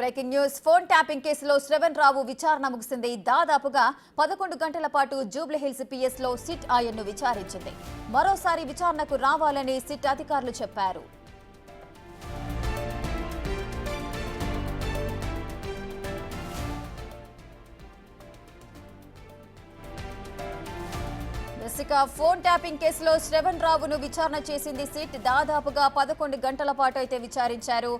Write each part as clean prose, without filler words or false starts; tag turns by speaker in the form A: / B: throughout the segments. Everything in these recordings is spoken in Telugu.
A: బ్రేకింగ్ న్యూస్ ఫోన్ ట్యాపింగ్ కేసులో శ్రవణ్ రావు విచారణ ముగిసింది. దాదాపుగా 11 గంటల పాటు జూబ్లీహిల్స్ పిఎస్ లో సిట్ ఆయన్ను విచారించింది. మరోసారి విచారణకు రావాలని సిట్ అధికారులు చెప్పారు. ఫోన్ ట్యాపింగ్ కేసులో శ్రవణ్ రావును విచారణ చేసింది సిట్. దాదాపుగా 11 గంటల పాటు అయితే విచారించారు.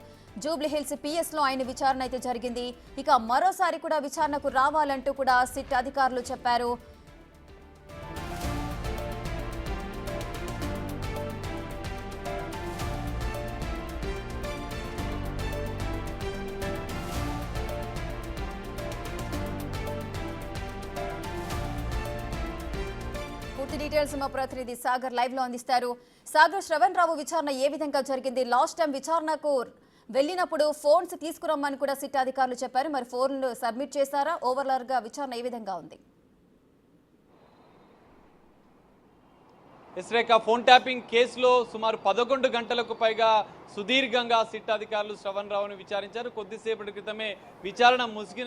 A: జూబ్లీహిల్స్ పిఎస్ లో ఆయన విచారణ అయితే జరిగింది. ఇక మరోసారి కూడా విచారణకు రావాలంటూ కూడా సిట్ అధికారులు చెప్పారు. పూర్తి డీటెయిల్స్ మా ప్రతినిధి సాగర్ లైవ్ లో అందిస్తారు. సాగర్, శ్రవణ్ రావు విచారణ ఏ విధంగా జరిగింది? లాస్ట్ టైం విచారణకు వెళ్ళినప్పుడు ఫోన్స్ తీసుకురమ్మని కూడా సిట్ అధికారులు చెప్పారు. మరి ఫోన్లు సబ్మిట్ చేశారా? ఓవరాల్ గా విచారణ ఏ విధంగా ఉంది?
B: ఇస్రేక ఫోన్ ట్యాపింగ్ కేసులో సుమారు 11 గంటలకు పైగా సుదీర్ఘంగా సిట్ అధికారులు శ్రవణ్ రావును విచారించారు. కొద్దిసేపటి క్రితమే విచారణ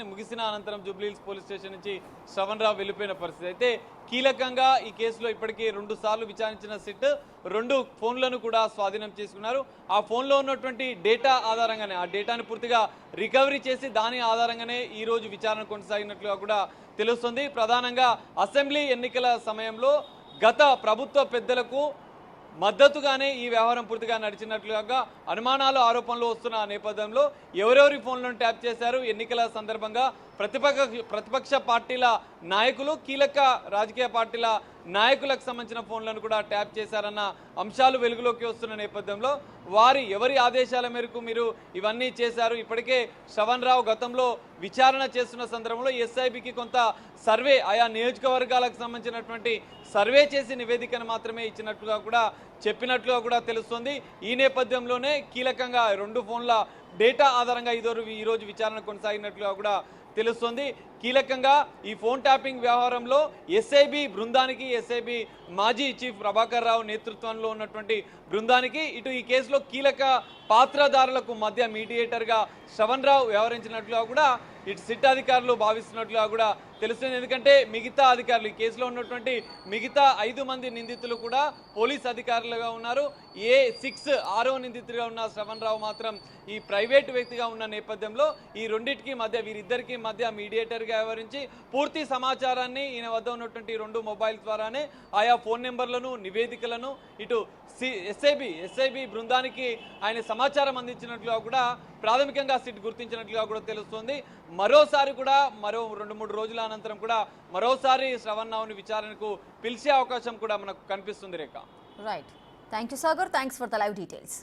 B: ముగిసిన అనంతరం జూబ్లీహిల్స్ పోలీస్ స్టేషన్ నుంచి శ్రవణ్ రావు వెళ్ళిపోయిన పరిస్థితి. అయితే కీలకంగా ఈ కేసులో ఇప్పటికీ 2 సార్లు విచారించిన సిట్ 2 ఫోన్లను కూడా స్వాధీనం చేసుకున్నారు. ఆ ఫోన్లో ఉన్నటువంటి డేటా ఆధారంగానే, ఆ డేటాను పూర్తిగా రికవరీ చేసి దాని ఆధారంగానే ఈ రోజు విచారణ కొనసాగినట్లుగా కూడా తెలుస్తుంది. ప్రధానంగా అసెంబ్లీ ఎన్నికల సమయంలో గత ప్రభుత్వ పెద్దలకు మద్దతుగానే ఈ వ్యవహారం పూర్తిగా నడిచినట్లుగా అనుమానాలు, ఆరోపణలు వస్తున్న నేపథ్యంలో ఎవరెవరి ఫోన్లను ట్యాప్ చేశారు, ఎన్నికల సందర్భంగా ప్రతిపక్ష పార్టీల నాయకులు, కీలక రాజకీయ పార్టీల నాయకులకు సంబంధించిన ఫోన్లను కూడా ట్యాప్ చేశారన్న అంశాలు వెలుగులోకి వస్తున్న నేపథ్యంలో ఎవరి ఆదేశాల మేరకు మీరు ఇవన్నీ చేశారు? ఇప్పటికే శ్రవణ్ రావు గతంలో విచారణ చేస్తున్న సందర్భంలో ఎస్ఐబికి కొంత సర్వే, ఆయా నియోజకవర్గాలకు సంబంధించినటువంటి సర్వే చేసి నివేదికను మాత్రమే ఇచ్చినట్లుగా కూడా చెప్పినట్లుగా కూడా తెలుస్తుంది. ఈ నేపథ్యంలోనే కీలకంగా 2 ఫోన్ల డేటా ఆధారంగా ఈరోజు విచారణ కొనసాగినట్లుగా కూడా తెలుస్తుంది. కీలకంగా ఈ ఫోన్ ట్యాపింగ్ వ్యవహారంలో ఎస్ఐబి బృందానికి, ఎస్ఐబి మాజీ చీఫ్ ప్రభాకర్ రావు నేతృత్వంలో ఉన్నటువంటి బృందానికి, ఇటు ఈ కేసులో కీలక పాత్రధారులకు మధ్య మీడియేటర్గా శ్రవణ్ రావు వ్యవహరించినట్లుగా కూడా ఇటు సిట్ అధికారులు భావిస్తున్నట్లుగా కూడా తెలుస్తుంది. ఎందుకంటే మిగతా అధికారులు, ఈ కేసులో ఉన్నటువంటి మిగతా 5 మంది నిందితులు కూడా పోలీస్ అధికారులుగా ఉన్నారు. 6వ నిందితుడిగా ఉన్న శ్రవణ్ రావు మాత్రం ఈ ప్రైవేటు వ్యక్తిగా ఉన్న నేపథ్యంలో ఈ రెండింటికి మధ్య, వీరిద్దరికి మధ్య మీడియేటర్గా వ్యవహరించి పూర్తి సమాచారాన్ని ఈయన వద్ద ఉన్నటువంటి 2 మొబైల్ ద్వారానే ఆయా ఫోన్ నెంబర్లను, నివేదికలను ఇటు ఎస్ఐబి బృందానికి ఆయన సమాచారం అందించినట్లుగా కూడా ప్రాథమికంగా సిట్ గుర్తించినట్లుగా కూడా తెలుస్తుంది. మరోసారి కూడా మరో 2-3 రోజుల అనంతరం కూడా మరోసారి శ్రవణ్ రావుని విచారణకు పిలిచే అవకాశం కూడా మనకు కనిపిస్తుంది. Rekha.
A: Right, thank you Sagar, thanks for the live details.